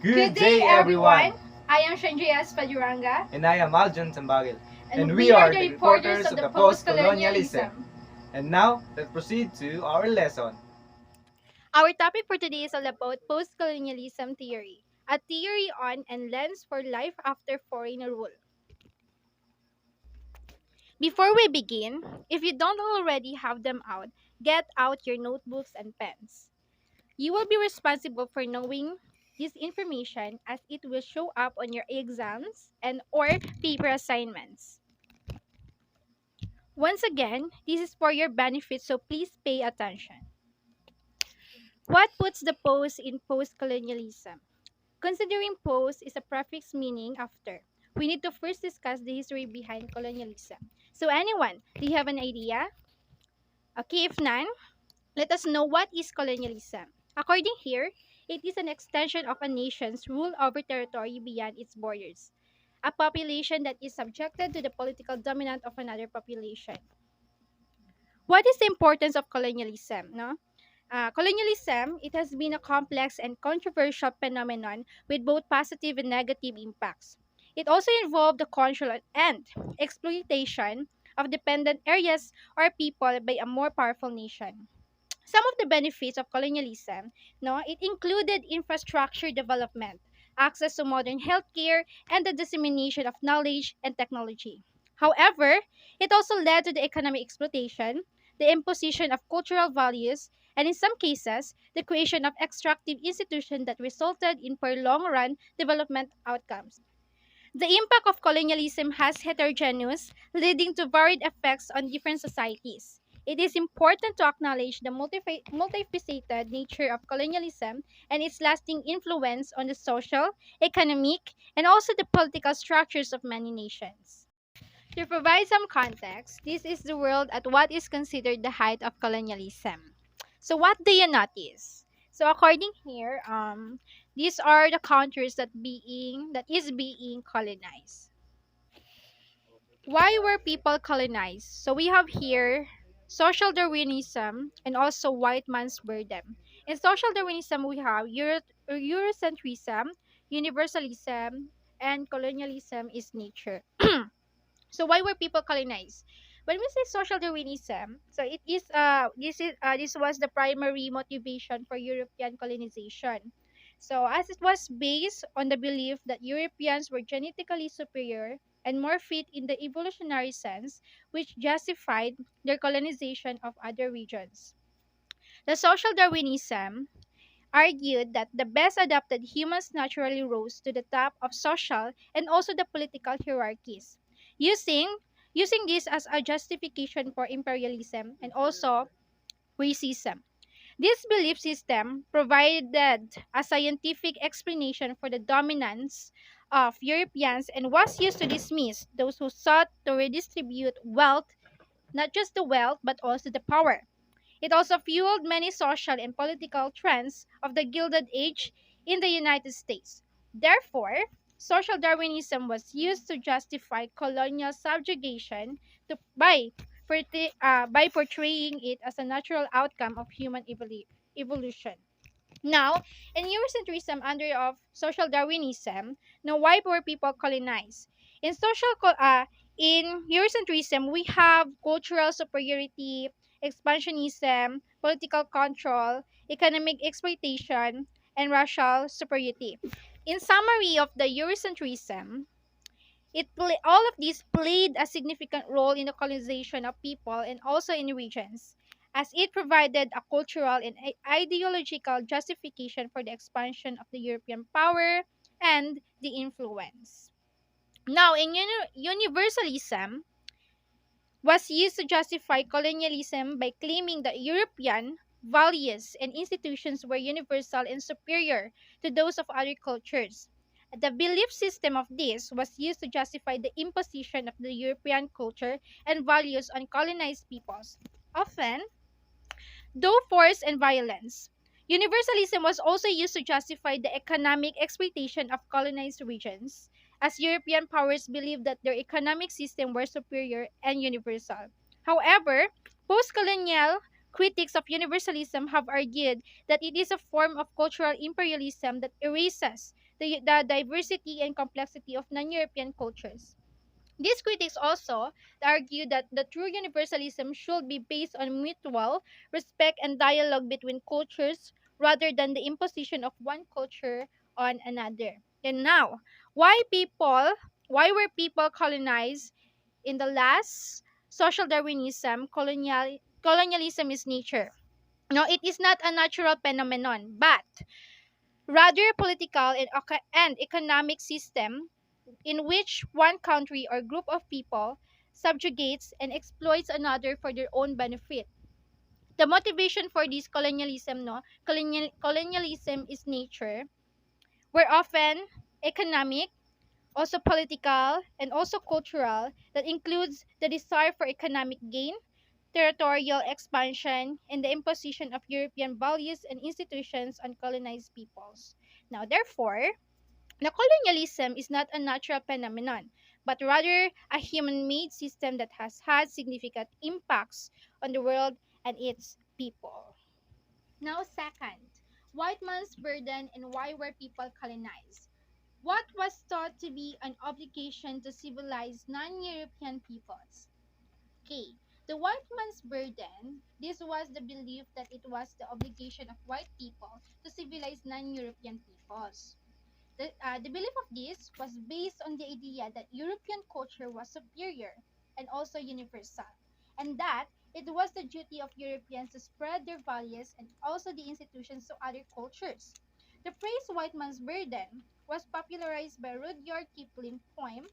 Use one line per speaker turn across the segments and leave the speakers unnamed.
Good day, everyone. I am Shanjaya Paduranga,
And I am Aljon Tambagil.
and we are the reporters of the post-colonialism.
And now, let's proceed to our lesson.
Our topic for today is all about post-colonialism theory, a theory on and lens for life after foreign rule. Before we begin, if you don't already have them out, get out your notebooks and pens. You will be responsible for knowing this information as it will show up on your exams and or paper assignments. Once again, this is for your benefit, so please pay attention. What puts the post in post-colonialism? Considering post is a prefix meaning after, we need to first discuss the history behind colonialism. So anyone, do you have an idea? Okay, if none, let us know what is colonialism. According here, it is an extension of a nation's rule over territory beyond its borders. A population that is subjected to the political dominance of another population. What is the importance of colonialism? No? Colonialism, it has been a complex and controversial phenomenon with both positive and negative impacts. It also involved the control and exploitation of dependent areas or people by a more powerful nation. Some of the benefits of colonialism, no, it included infrastructure development, access to modern healthcare, and the dissemination of knowledge and technology. However, it also led to the economic exploitation, the imposition of cultural values, and in some cases, the creation of extractive institutions that resulted in poor long-run development outcomes. The impact of colonialism has heterogeneous, leading to varied effects on different societies. It is important to acknowledge the multifaceted nature of colonialism and its lasting influence on the social, economic, and also the political structures of many nations. To provide some context, this is the world at what is considered the height of colonialism. So what do you notice? So according here, these are the countries that is being colonized. Why were people colonized? So we have here social Darwinism and also white man's burden. In social Darwinism, we have Eurocentrism, universalism, and colonialism is nature. So why were people colonized? When we say social Darwinism, so it is this was the primary motivation for European colonization. So as it was based on the belief that Europeans were genetically superior and more fit in the evolutionary sense, which justified their colonization of other regions. The social Darwinism argued that the best adapted humans naturally rose to the top of social and also the political hierarchies, using using this as a justification for imperialism and also racism. This belief system provided a scientific explanation for the dominance of Europeans and was used to dismiss those who sought to redistribute wealth, not just the wealth but also the power. It also fueled many social and political trends of the Gilded Age in the United States. Therefore, social Darwinism was used to justify colonial subjugation by portraying it as a natural outcome of human evolution. Now, in Eurocentrism under of social Darwinism, now why were people colonized? In in Eurocentrism, we have cultural superiority, expansionism, political control, economic exploitation, and racial superiority. In summary of the Eurocentrism, all of these played a significant role in the colonization of people and also in regions, as it provided a cultural and ideological justification for the expansion of the European power and the influence. Now, in universalism, was used to justify colonialism by claiming that European values and institutions were universal and superior to those of other cultures. The belief system of this was used to justify the imposition of the European culture and values on colonized peoples, often though force and violence. Universalism was also used to justify the economic exploitation of colonized regions, as European powers believed that their economic system were superior and universal. However, post-colonial critics of universalism have argued that it is a form of cultural imperialism that erases the diversity and complexity of non-European cultures. These critics also argue that the true universalism should be based on mutual respect and dialogue between cultures rather than the imposition of one culture on another. And now, why people why were people colonized in the last? Social Darwinism, colonialism is nature. No, it is not a natural phenomenon, but rather a political and economic system in which one country or group of people subjugates and exploits another for their own benefit. The motivation for this colonialism, no, colonialism is nature, were often economic, also political, and also cultural, that includes the desire for economic gain, territorial expansion, and the imposition of European values and institutions on colonized peoples. Now, therefore, the colonialism is not a natural phenomenon, but rather a human made system that has had significant impacts on the world and its people. Now, second, white man's burden and why were people colonized? What was thought to be an obligation to civilize non European peoples? Okay, the white man's burden, this was the belief that it was the obligation of white people to civilize non European peoples. The belief of this was based on the idea that European culture was superior and also universal, and that it was the duty of Europeans to spread their values and also the institutions to other cultures. The phrase white man's burden was popularized by Rudyard Kipling poem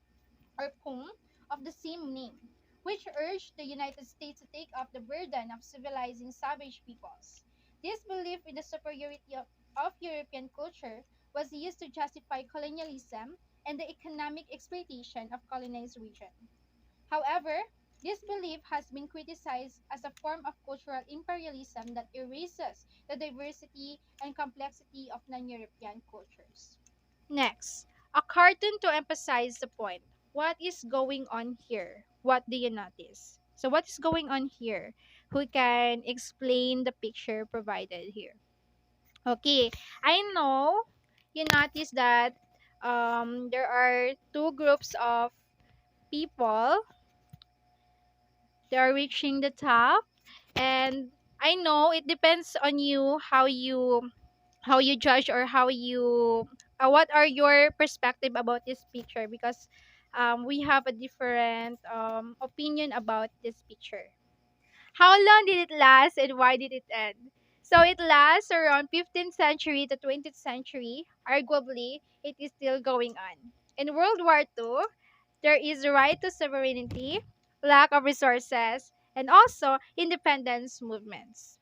of the same name, which urged the United States to take up the burden of civilizing savage peoples. This belief in the superiority of European culture was used to justify colonialism and the economic exploitation of colonized regions. However, this belief has been criticized as a form of cultural imperialism that erases the diversity and complexity of non European cultures. Next, a cartoon to emphasize the point. What is going on here? What do you notice? So, what is going on here? Who can explain the picture provided here? Okay, I know you notice that there are two groups of people. They are reaching the top, and I know it depends on you how you judge or how you what are your perspective about this picture, because we have a different opinion about this picture. How long did it last and why did it end? So it lasts around 15th century to 20th century. Arguably, it is still going on. In World War II, there is the right to sovereignty, lack of resources, and also independence movements.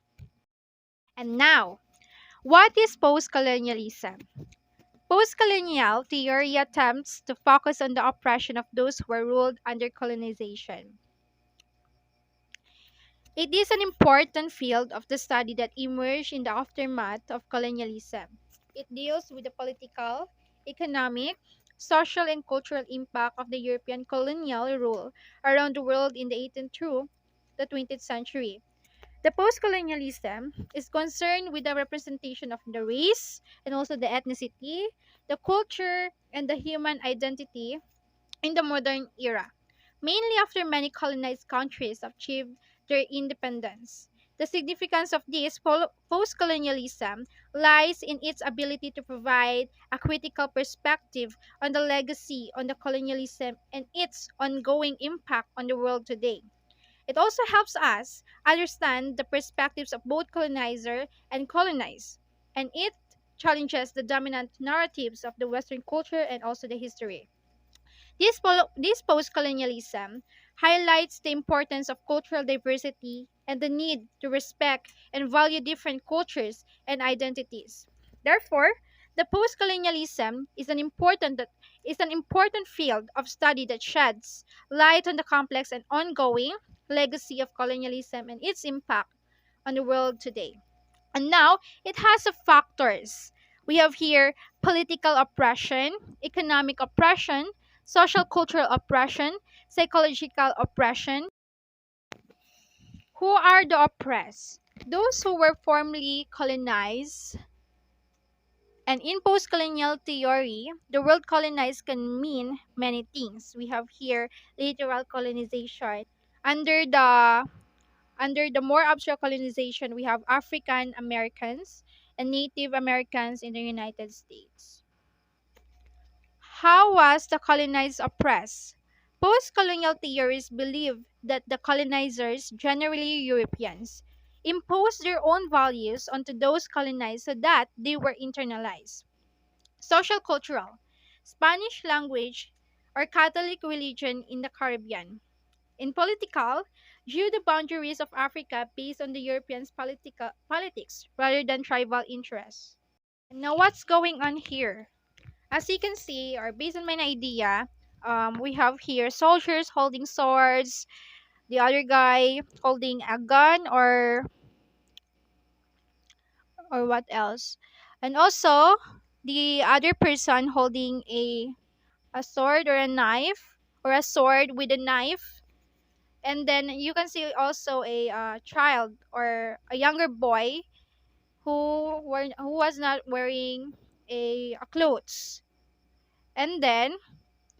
And now, what is post-colonialism? Post-colonial theory attempts to focus on the oppression of those who were ruled under colonization. It is an important field of the study that emerged in the aftermath of colonialism. It deals with the political, economic, social, and cultural impact of the European colonial rule around the world in the 18th through the 20th century. The post-colonialism is concerned with the representation of the race and also the ethnicity, the culture, and the human identity in the modern era, mainly after many colonized countries achieved their independence. The significance of this post colonialism lies in its ability to provide a critical perspective on the legacy on the colonialism and its ongoing impact on the world today. It also helps us understand the perspectives of both colonizer and colonized, and it challenges the dominant narratives of the Western culture and also the history. This post-colonialism highlights the importance of cultural diversity and the need to respect and value different cultures and identities. Therefore, the post-colonialism is an important field of study that sheds light on the complex and ongoing legacy of colonialism and its impact on the world today. And now it has a factors. We have here political oppression, economic oppression, social cultural oppression, psychological oppression. Who are the oppressed? Those who were formerly colonized And in post-colonial theory, the word colonized can mean many things. We have here literal colonization. Under the under the more abstract colonization, we have African Americans and Native Americans in the United States. How was the colonized oppressed? Post colonial theorists believe that the colonizers, generally Europeans, imposed their own values onto those colonized so that they were internalized. Social cultural, Spanish language, or Catholic religion in the Caribbean. In political, drew the boundaries of Africa based on the Europeans' politics rather than tribal interests. Now, what's going on here? As you can see, or based on my idea, we have here soldiers holding swords, the other guy holding a gun, or what else, and also the other person holding a sword or a knife, or a sword with a knife. And then you can see also a child or a younger boy who was not wearing a clothes. And then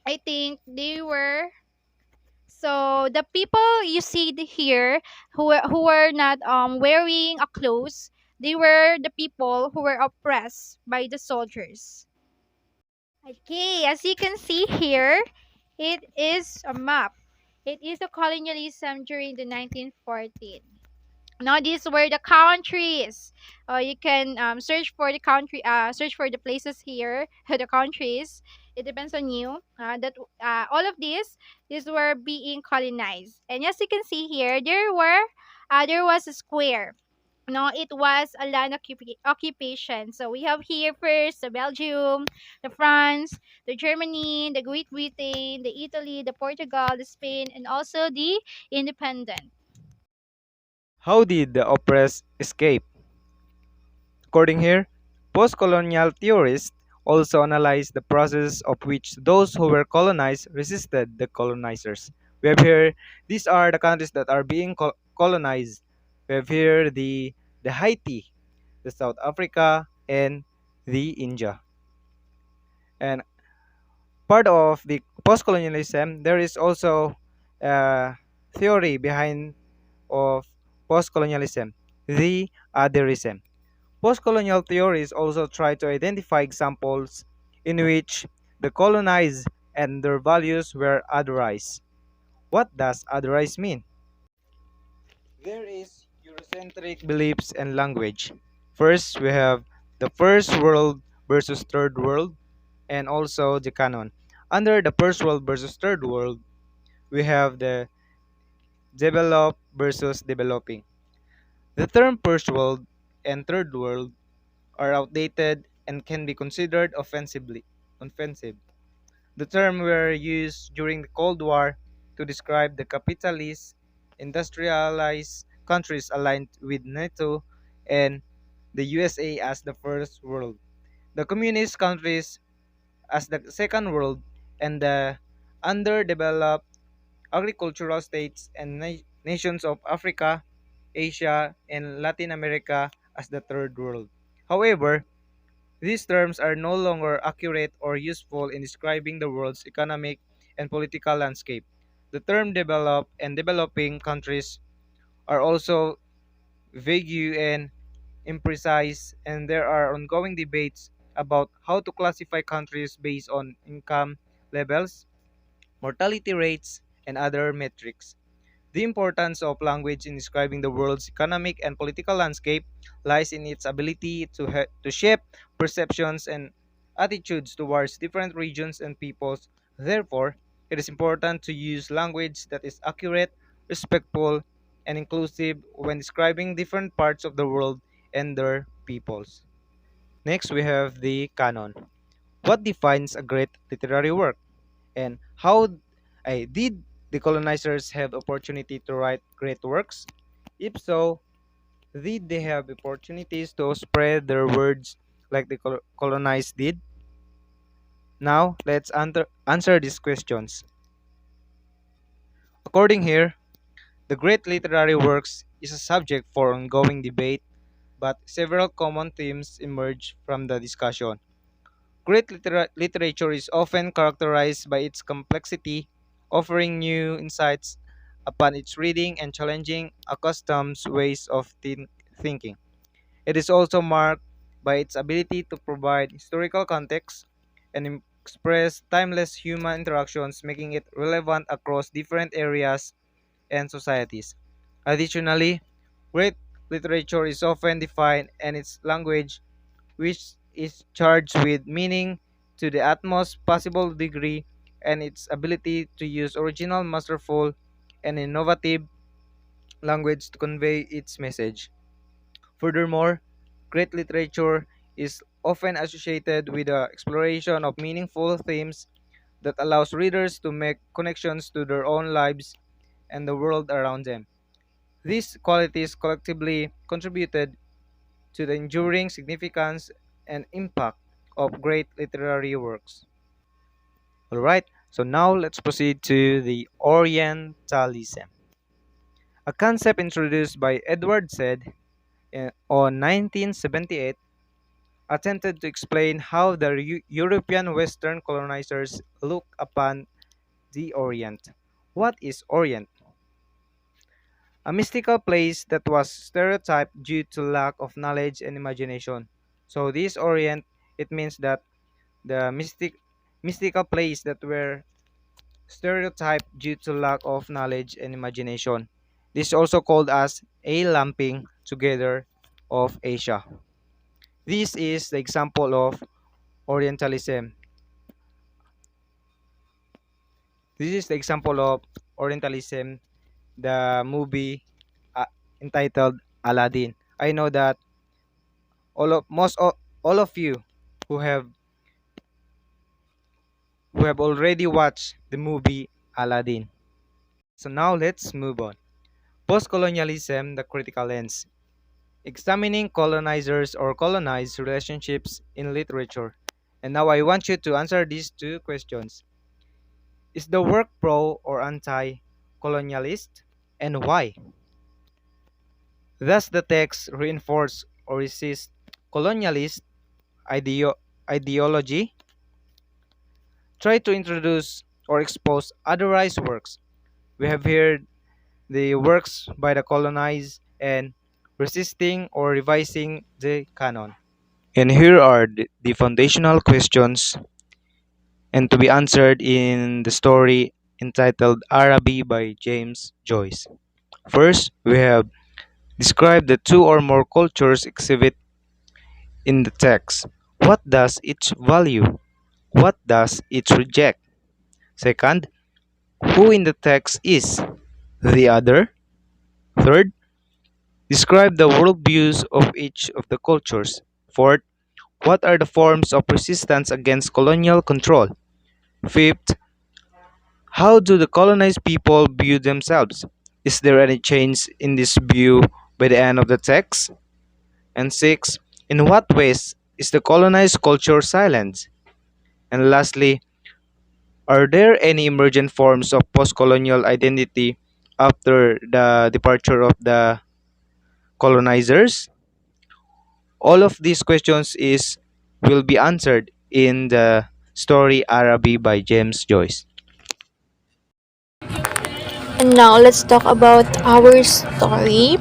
I think they were, so the people you see here who were not wearing a clothes, they were the people who were oppressed by the soldiers. Okay, as you can see here, it is a map. It is a colonialism during the 1914. Now these were the countries. You can search for the country, search for the places here, the countries. It depends on you. That all of these were being colonized. And as you can see here, there was a square. No, it was a occupation. So we have here first the Belgium, the France, the Germany, the Great Britain, the Italy, the Portugal, the Spain, and also the independent.
How did the oppressed escape? According here, post-colonial theorists also analyze the process of which those who were colonized resisted the colonizers. We have here, these are the countries that are being colonized. We have here the Haiti, the South Africa, and the India. And part of the post-colonialism, there is also a theory behind of post-colonialism, the otherism. Postcolonial theories also try to identify examples in which the colonized and their values were otherized. What does otherize mean? There is Eurocentric beliefs and language. First, we have the first world versus third world, and also the canon. Under the first world versus third world, we have the develop versus developing. The term first world and third world are outdated and can be considered offensive. The term were used during the Cold War to describe the capitalist, industrialized countries aligned with NATO and the USA as the first world, the communist countries as the second world, and the underdeveloped agricultural states and nations of Africa, Asia, and Latin America as the third world. However, these terms are no longer accurate or useful in describing the world's economic and political landscape. The term developed and developing countries are also vague and imprecise, and there are ongoing debates about how to classify countries based on income levels, mortality rates, and other metrics. The importance of language in describing the world's economic and political landscape lies in its ability to shape perceptions and attitudes towards different regions and peoples. Therefore, it is important to use language that is accurate, respectful, and inclusive when describing different parts of the world and their peoples. Next, we have the canon. What defines a great literary work? And how did the colonizers have opportunity to write great works? If so, did they have opportunities to spread their words like the colonized did? Now, let's answer these questions. According here, the great literary works is a subject for ongoing debate. but several common themes emerge from the discussion. Great literature is often characterized by its complexity, offering new insights upon its reading and challenging accustomed ways of thinking. It is also marked by its ability to provide historical context and express timeless human interactions, making it relevant across different areas and societies. Additionally, great literature is often defined in its language, which is charged with meaning to the utmost possible degree, and its ability to use original, masterful, and innovative language to convey its message. Furthermore, great literature is often associated with the exploration of meaningful themes that allows readers to make connections to their own lives and the world around them. These qualities collectively contributed to the enduring significance and impact of great literary works. Alright, so now let's proceed to the Orientalism, a concept introduced by Edward Said on 1978, attempted to explain how the European Western colonizers look upon the Orient. What is Orient? A mystical place that was stereotyped due to lack of knowledge and imagination. So this Orient, it means that the mystical place that were stereotyped due to lack of knowledge and imagination. This is also called as a lumping together of Asia. This is the example of Orientalism. This is the example of Orientalism, the movie uh, entitled Aladdin. I know that all of you who have already watched the movie Aladdin. So now let's move on. Postcolonialism, the critical lens, examining colonizers or colonized relationships in literature. And now I want you to answer these two questions. Is the work pro or anti-colonialist, and why? Does the text reinforce or resist colonialist ideology? Try to introduce or expose otherized works. We have heard the works by the colonized and resisting or revising the canon. And here are the foundational questions and to be answered in the story entitled Araby by James Joyce. First, we have described the two or more cultures exhibit in the text. What does each value? What does each reject? Second, who in the text is the other? Third, describe the worldviews of each of the cultures. Fourth, what are the forms of resistance against colonial control? Fifth, how do the colonized people view themselves? Is there any change in this view by the end of the text? And six, in what ways is the colonized culture silent? And lastly, are there any emergent forms of post-colonial identity after the departure of the colonizers? All of these questions is will be answered in the story Araby by James Joyce.
And now let's talk about our story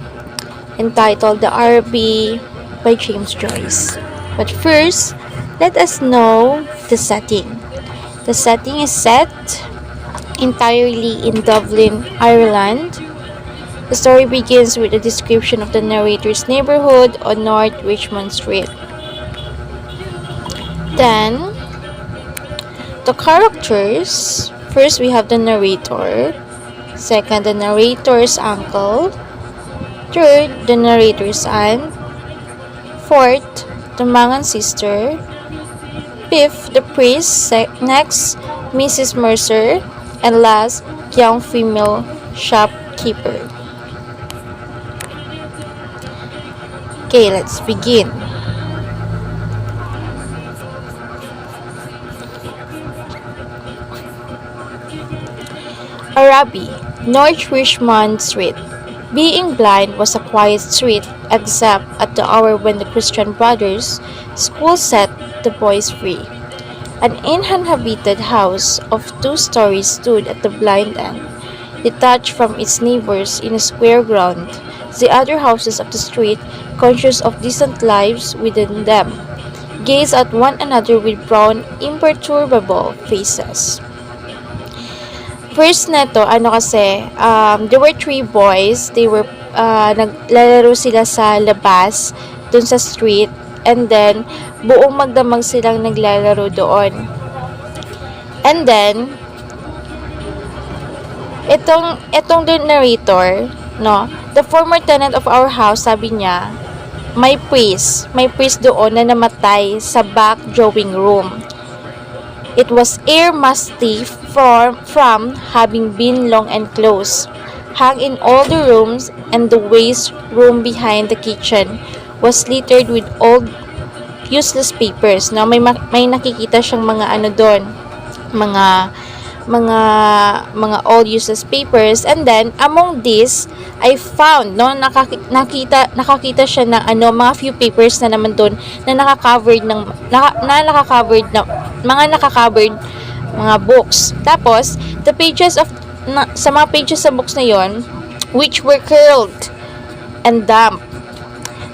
entitled The RB by James Joyce. But first, let us know the setting. The setting is set entirely in Dublin, Ireland. The story begins with a description of the narrator's neighborhood on North Richmond Street. Then, the characters. First, we have the narrator. Second, the narrator's uncle. Third, the narrator's aunt. Fourth, the Mangan sister. Fifth, the priest. Next, Mrs. Mercer. And last, young female shopkeeper. Okay, let's begin. Arabi, North Richmond Street. Being blind was a quiet street, except at the hour when the Christian Brothers school set the boys free. An uninhabited house of 2 stories stood at the blind end, detached from its neighbors in a square ground. The other houses of the street, conscious of decent lives within them, gazed at one another with brown, imperturbable faces. First neto, ano kasi, there were 3 boys. They were, naglalaro sila sa labas, dun sa street. And then, buong magdamag silang naglalaro doon. And then, itong the narrator, no, the former tenant of our house, sabi niya, may priest doon na namatay sa back drawing room. It was air musty from having been long and close. Hung in all the rooms, and the waste room behind the kitchen was littered with old useless papers. No, may nakikita siyang mga ano doon, mga mga old useless papers. And then among these I found, no, nakakita siya ng ano, mga few papers na naman doon na naka-covered mga books. Tapos the pages of sa mga pages sa books na yon, which were curled and damp.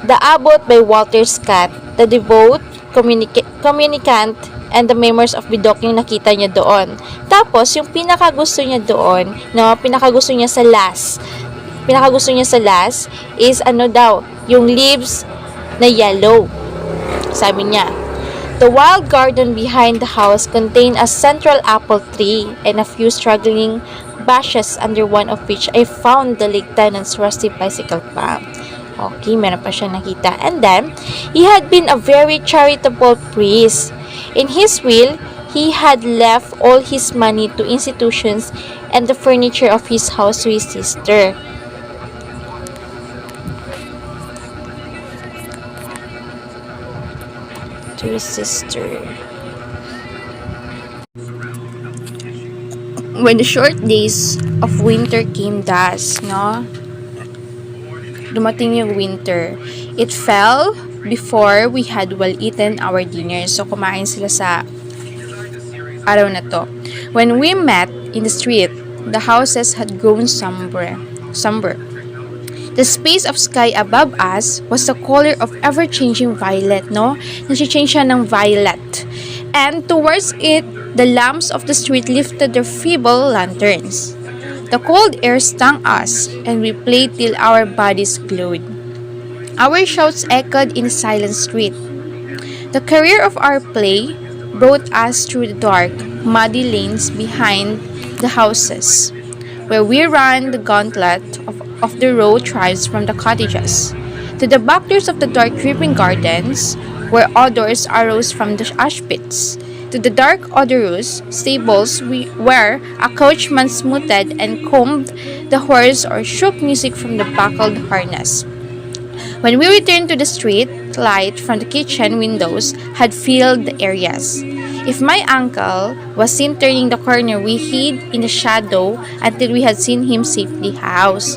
The Abbot by Walter Scott, The Devout Communicant, and The Memoirs of Bidok yung nakita niya doon. Tapos, yung pinakagusto niya doon, no, pinakagusto niya sa last is ano daw, yung leaves na yellow. Sabi niya, the wild garden behind the house contained a central apple tree and a few struggling bushes, under one of which I found the late tenant's rusty bicycle pump. Okay, meron pa siya nakita. And then, he had been a very charitable priest. In his will, he had left all his money to institutions and the furniture of his house to his sister. When the short days of winter came thus, no? Dumating yung winter. It fell before we had well eaten our dinner. So, kumain sila sa araw na to. When we met in the street, the houses had grown somber. The space of sky above us was the color of ever-changing violet, no? Nasi-change siya ng violet. And towards it, the lamps of the street lifted their feeble lanterns. The cold air stung us, and we played till our bodies glowed. Our shouts echoed in the silent street. The career of our play brought us through the dark, muddy lanes behind the houses, where we ran the gauntlet of the row tribes from the cottages, to the back doors of the dark creeping gardens, where odors arose from the ash pits, to the dark odorous stables where a coachman smoothed and combed the horse or shook music from the buckled harness. When we returned to the street, light from the kitchen windows had filled the areas. If my uncle was seen turning the corner, we hid in the shadow until we had seen him safely housed.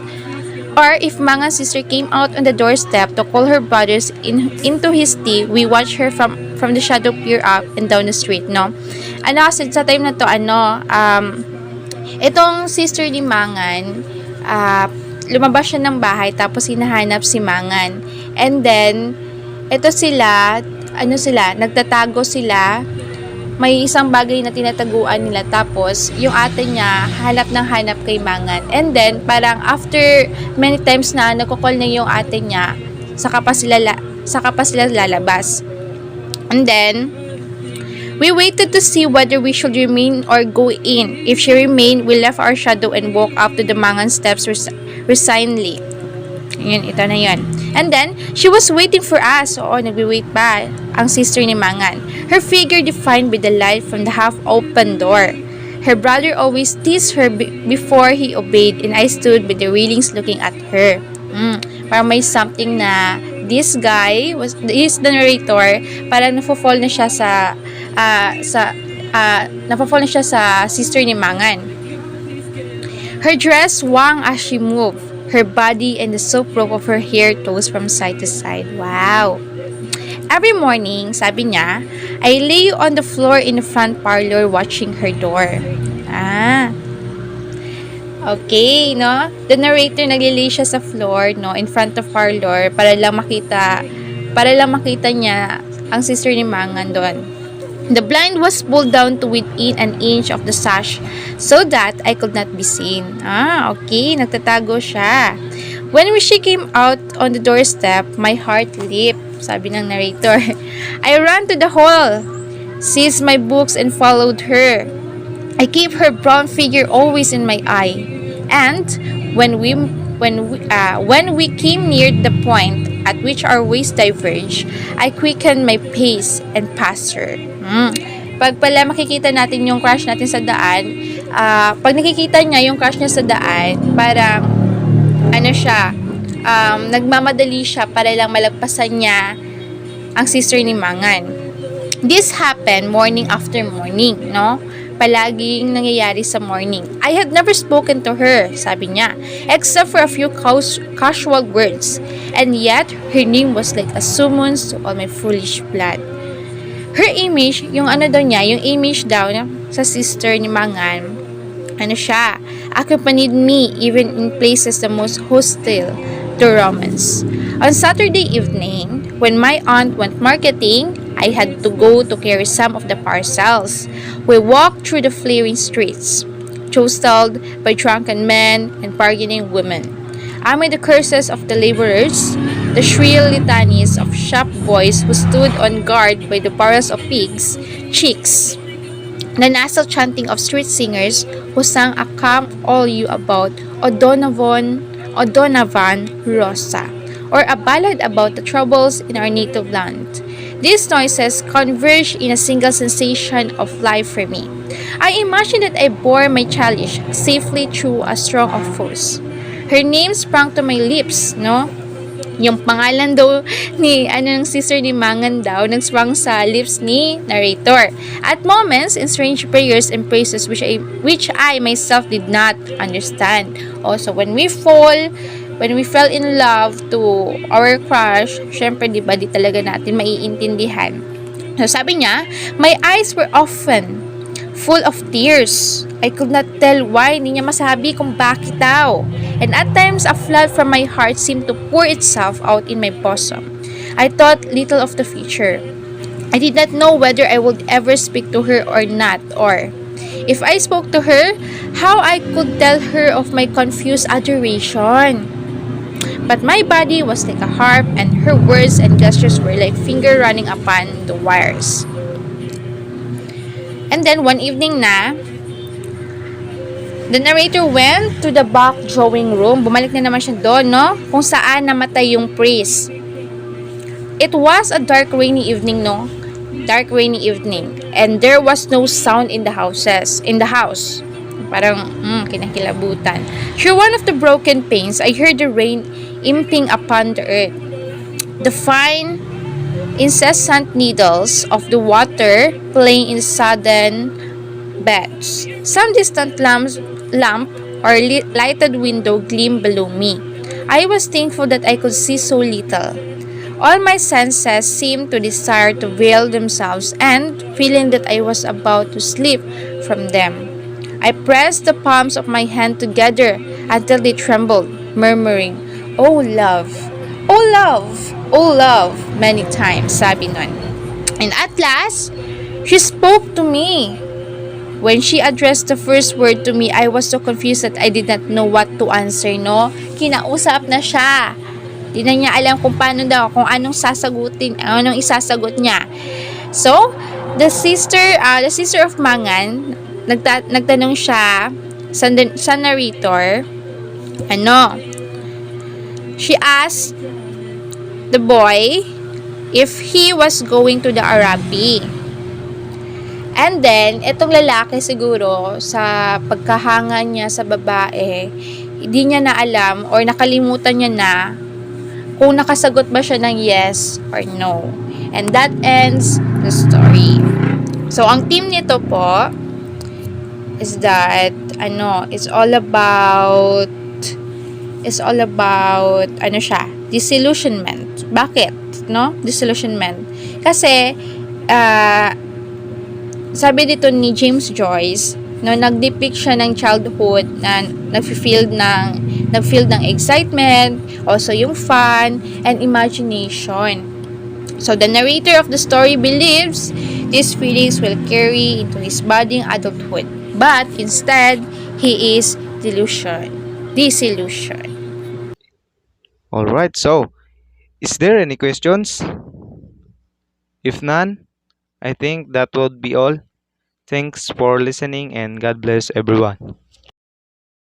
Or if Manga's sister came out on the doorstep to call her brothers into his tea, we watched her from the shadow peer up and down the street, no? Ano kasi sa time na to, itong sister ni Mangan, lumabas siya ng bahay tapos hinahanap si Mangan. And then, nagtatago sila. May isang bagay na tinataguan nila, tapos yung ate niya hanap kay Mangan. And then parang after many times na nagko-call na yung ate niya, saka pa sila lalabas. And then we waited to see whether we should remain or go in. If she remained, we left our shadow and walked up to the Mangan steps resignedly. Yun, ito na yun. And then, she was waiting for us. Oo, nagwi-wait pa ang sister ni Mangan. Her figure defined by the light from the half-open door. Her brother always teased her before he obeyed, and I stood by the railings looking at her. Parang may something na this guy, is the narrator, parang nafo-fall na siya nafo-fall na siya sa sister ni Mangan. Her dress swung as she moved. her body and the soft rope of her hair tossed from side to side. Wow! Every morning, sabi niya, I lay on the floor in the front parlor watching her door. Ah, okay, no? The narrator naglilay siya sa floor, no, in front of parlor para lang makita niya ang sister ni Mangan doon. The blind was pulled down to within an inch of the sash so that I could not be seen. Ah, okay, nagtatago siya. When she came out on the doorstep, my heart leaped, sabi ng narrator. I ran to the hall, seized my books and followed her. I keep her brown figure always in my eye. And when we came near the point at which our ways diverged, I quickened my pace and passed her. Pag pala makikita natin yung crush natin sa daan, pag nakikita niya yung crush niya sa daan, parang nagmamadali siya para lang malagpasan niya ang sister ni Mangan. This happened morning after morning, no? Palaging nangyayari sa morning. I had never spoken to her, sabi niya, except for a few casual words. And yet, her name was like a summons to all my foolish blood. Her image, yung image daw sa sister ni Mangan, accompanied me even in places the most hostile to romance. On Saturday evening, when my aunt went marketing, I had to go to carry some of the parcels. We walked through the flaring streets, jostled by drunken men and bargaining women. Amid the curses of the laborers, the shrill litanies of shop boys who stood on guard by the barrels of pigs, chicks, the nasal chanting of street singers who sang a "Come All You About" O'Donovan Rosa, or a ballad about the troubles in our native land. These noises converged in a single sensation of life for me. I imagined that I bore my childish safely through a storm of foes. Her name sprang to my lips, no? Yung pangalan daw ng sister ni Mangan daw, nagsprang sa lips ni narrator. At moments, in strange prayers and praises which I myself did not understand. Also, when we fell in love to our crush, syempre, di ba, di talaga natin maiintindihan. So, sabi niya, my eyes were often full of tears. I could not tell why, hindi niya masabi kung bakit daw. And at times, a flood from my heart seemed to pour itself out in my bosom. I thought little of the future. I did not know whether I would ever speak to her or not, or if I spoke to her, how I could tell her of my confused adoration. But my body was like a harp, and her words and gestures were like finger running upon the wires. And then one evening the narrator went to the back drawing room. Bumalik na naman siya doon, no? Kung saan namatay yung priest. It was a dark rainy evening, no? Dark rainy evening. And there was no sound in the house. Parang, kinakilabutan. Through one of the broken panes, I heard the rain imping upon the earth. The fine, incessant needles of the water playing in sudden beds. Some distant lamp or lighted window gleamed below me. I was thankful that I could see so little. All my senses seemed to desire to veil themselves, and feeling that I was about to slip from them, I pressed the palms of my hand together until they trembled, murmuring, "Oh love, oh love, oh love," many times, sabi nun. And at last, she spoke to me. When she addressed the first word to me, I was so confused that I did not know what to answer, no? Kinausap na siya. Di na niya alam kung anong isasagot niya. So, the sister of Mangan, nagtanong siya sa narrator, she asked the boy if he was going to the Arabi. And then, itong lalaki siguro, sa pagkahanga niya sa babae, hindi niya na alam or nakalimutan niya na kung nakasagot ba siya ng yes or no. And that ends the story. So, ang team nito po is that, it's all about is all about ano siya, disillusionment. Bakit, no? Disillusionment. Kasi ah, sabi dito ni James Joyce, no, nagdepict siya ng childhood na nag-feel ng excitement, also yung fun and imagination. So the narrator of the story believes these feelings will carry into his budding adulthood, but instead he is disillusioned.
Alright, so is there any questions? If none, I think that would be all. Thanks for listening and God bless everyone.